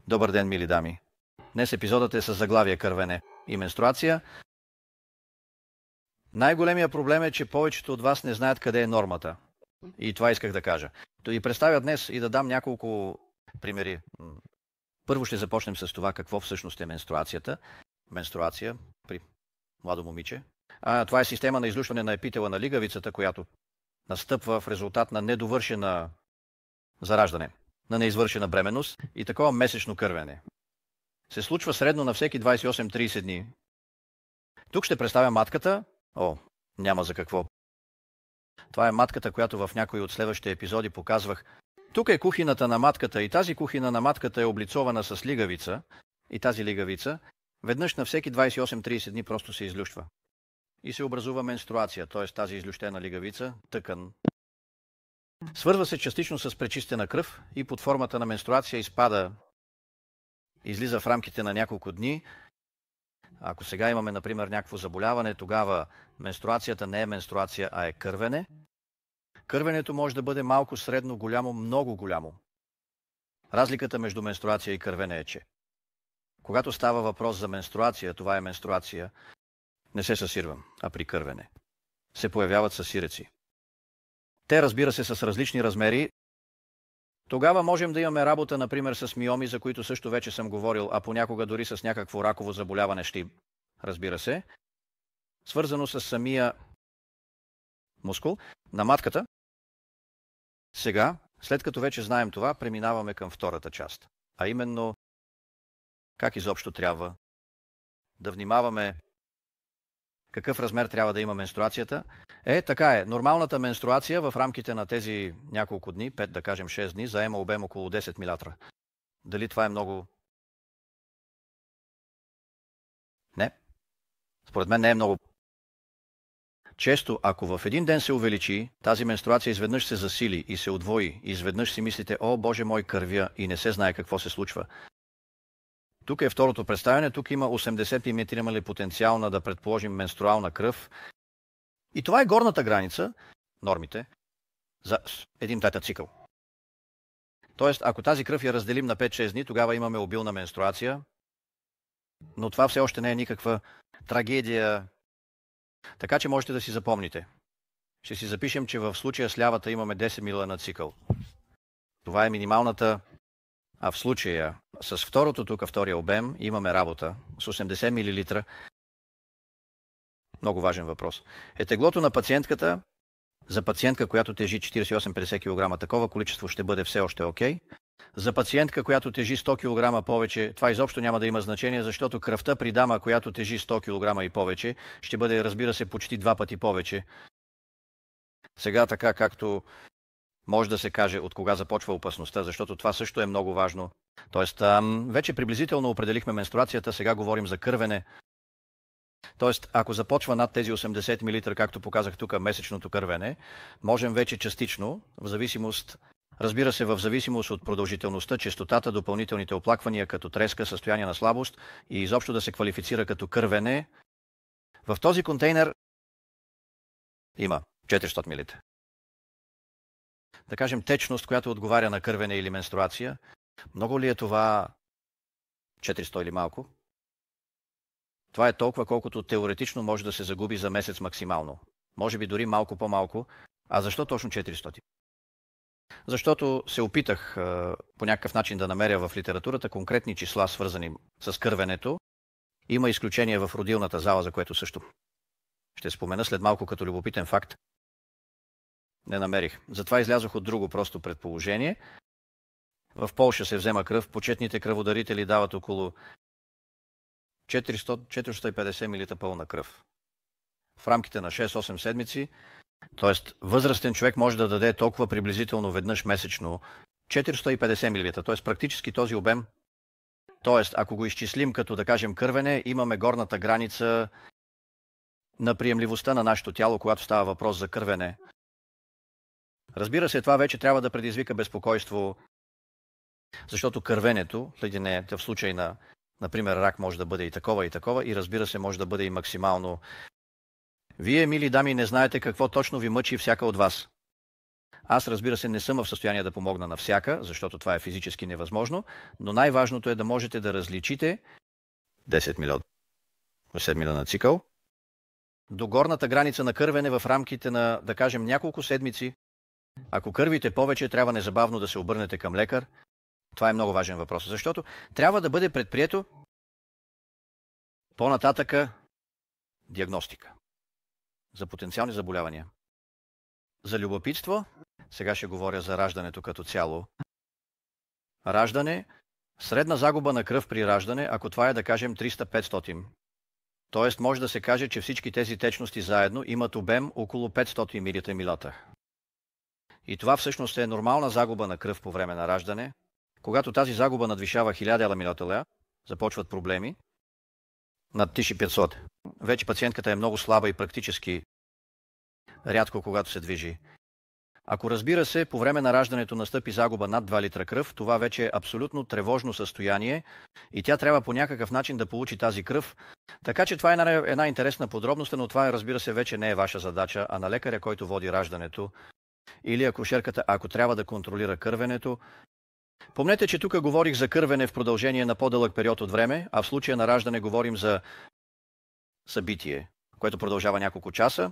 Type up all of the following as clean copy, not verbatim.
Добър ден, мили дами! Днес епизодът е с заглавие кървене и менструация. Най-големия проблем е, че повечето от вас не знаят къде е нормата. И това исках да кажа. И представя днес и да дам няколко примери. Първо ще започнем с това какво всъщност е менструацията. Менструация при младо момиче. Това е система на излущване на епителя на лигавицата, която настъпва в резултат на недовършена зараждане, на неизвършена бременност и такова месечно кървене. Се случва средно на всеки 28-30 дни. Тук ще представя матката. Няма за какво. Това е матката, която в някои от следващите епизоди показвах. Тук е кухината на матката и тази кухина на матката е облицована с лигавица. И тази лигавица веднъж на всеки 28-30 дни просто се излющва. И се образува менструация, т.е. тази излющена лигавица, тъкан. Свързва се частично с пречистена кръв и под формата на менструация излиза в рамките на няколко дни. Ако сега имаме, например, някакво заболяване, тогава менструацията не е менструация, а е кървене. Кървенето може да бъде малко, средно, голямо, много голямо. Разликата между менструация и кървене е, че когато става въпрос за менструация, това е менструация, не се съсирвам, а при кървене се появяват съсиреци. Те, разбира се, с различни размери. Тогава можем да имаме работа, например, с миоми, за които също вече съм говорил, а понякога дори с някакво раково заболяване разбира се, свързано с самия мускул на матката. Сега, след като вече знаем това, преминаваме към втората част, а именно как изобщо трябва да внимаваме какъв размер трябва да има менструацията. Така е. Нормалната менструация в рамките на тези няколко дни, 5, да кажем 6 дни, заема обем около 10 милилитра. Дали това е много? Не. Според мен не е много. Често, ако в един ден се увеличи, тази менструация изведнъж се засили и се удвои, и изведнъж си мислите, Боже мой, кървя, и не се знае какво се случва. Тук е второто представяне. Тук има 80 мл потенциал на, да предположим, менструална кръв. И това е горната граница, нормите, за един тета-цикъл. Тоест, ако тази кръв я разделим на 5-6 дни, тогава имаме обилна менструация. Но това все още не е никаква трагедия. Така че можете да си запомните. Ще си запишем, че в случая с лявата имаме 10 мл на цикъл. Това е минималната. А в случая с второто, тук втория обем, имаме работа с 80 мл. Много важен въпрос. Теглото на пациентката, за пациентка, която тежи 48-50 кг, такова количество ще бъде все още окей. За пациентка, която тежи 100 кг повече, това изобщо няма да има значение, защото кръвта при дама, която тежи 100 кг и повече, ще бъде, разбира се, почти 2 пъти повече. Сега така, както може да се каже от кога започва опасността, защото това също е много важно. Тоест, вече приблизително определихме менструацията, сега говорим за кървене. Тоест, ако започва над тези 80 мл, както показах тук, месечното кървене, можем вече частично, в зависимост, разбира се, в зависимост от продължителността, честотата, допълнителните оплаквания, като треска, състояние на слабост и изобщо да се квалифицира като кървене. В този контейнер има 400 мл. Да кажем течност, която отговаря на кървене или менструация. Много ли е това 400 или малко? Това е толкова, колкото теоретично може да се загуби за месец максимално. Може би дори малко по-малко. А защо точно 400? Защото се опитах по някакъв начин да намеря в литературата конкретни числа, свързани с кървенето. Има изключение в родилната зала, за което също ще спомена след малко като любопитен факт. Не намерих. Затова излязох от друго просто предположение. В Полша се взема кръв. Почетните кръводарители дават около 450 мл пълна кръв. В рамките на 6-8 седмици, т.е. възрастен човек може да даде толкова приблизително веднъж месечно 450 мл, т.е. практически този обем. Т.е. ако го изчислим като, да кажем, кървене, имаме горната граница на приемливостта на нашето тяло, когато става въпрос за кървене. Разбира се, това вече трябва да предизвика безпокойство, защото кървенето, в случай на, например, рак може да бъде и такова, и разбира се, може да бъде и максимално. Вие, мили дами, не знаете какво точно ви мъчи всяка от вас. Аз, разбира се, не съм в състояние да помогна на всяка, защото това е физически невъзможно, но най-важното е да можете да различите 10 милиона, 7 милиона цикъл до горната граница на кървене в рамките на, да кажем, няколко седмици. Ако кървите повече, трябва незабавно да се обърнете към лекар. Това е много важен въпрос, защото трябва да бъде предприето по-нататъка диагностика за потенциални заболявания. За любопитство, сега ще говоря за раждането като цяло. Раждане, средна загуба на кръв при раждане, ако това е да кажем 300-500. Тоест може да се каже, че всички тези течности заедно имат обем около 500 мл. И това всъщност е нормална загуба на кръв по време на раждане. Когато тази загуба надвишава 1000 мл, започват проблеми. Над 1500. Вече пациентката е много слаба и практически рядко когато се движи. Ако, разбира се, по време на раждането настъпи загуба над 2 литра кръв, това вече е абсолютно тревожно състояние и тя трябва по някакъв начин да получи тази кръв. Така че това е една интересна подробност, но това, разбира се, вече не е ваша задача, а на лекаря, който води раждането, или акушерката, ако трябва да контролира кървенето. Помнете, че тук говорих за кървене в продължение на по-дълъг период от време, а в случая на раждане говорим за събитие, което продължава няколко часа.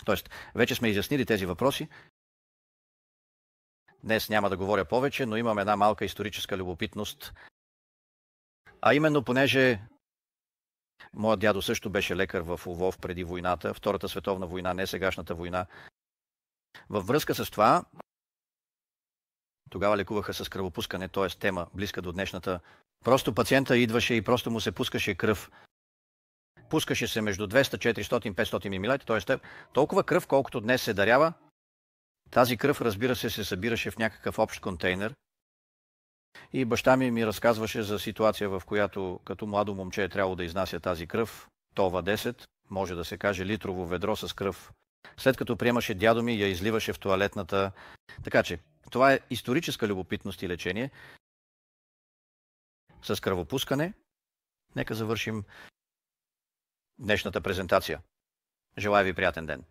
Тоест, вече сме изяснили тези въпроси. Днес няма да говоря повече, но имам една малка историческа любопитност. А именно, понеже моят дядо също беше лекар в Лвов преди войната, Втората световна война, не сегашната война. Във връзка с това, тогава лекуваха с кръвопускане, т.е. тема близка до днешната. Просто пациента идваше и просто му се пускаше кръв. Пускаше се между 200, 400, 500 мл, т.е. толкова кръв, колкото днес се дарява. Тази кръв, разбира се, се събираше в някакъв общ контейнер. И баща ми разказваше за ситуация, в която като младо момче е трябвало да изнася тази кръв, Това 10, може да се каже литрово ведро с кръв. След като приемаше дядо ми, я изливаше в тоалетната. Така че, това е историческа любопитност и лечение. С кръвопускане, нека завършим днешната презентация. Желая ви приятен ден.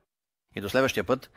И до следващия път.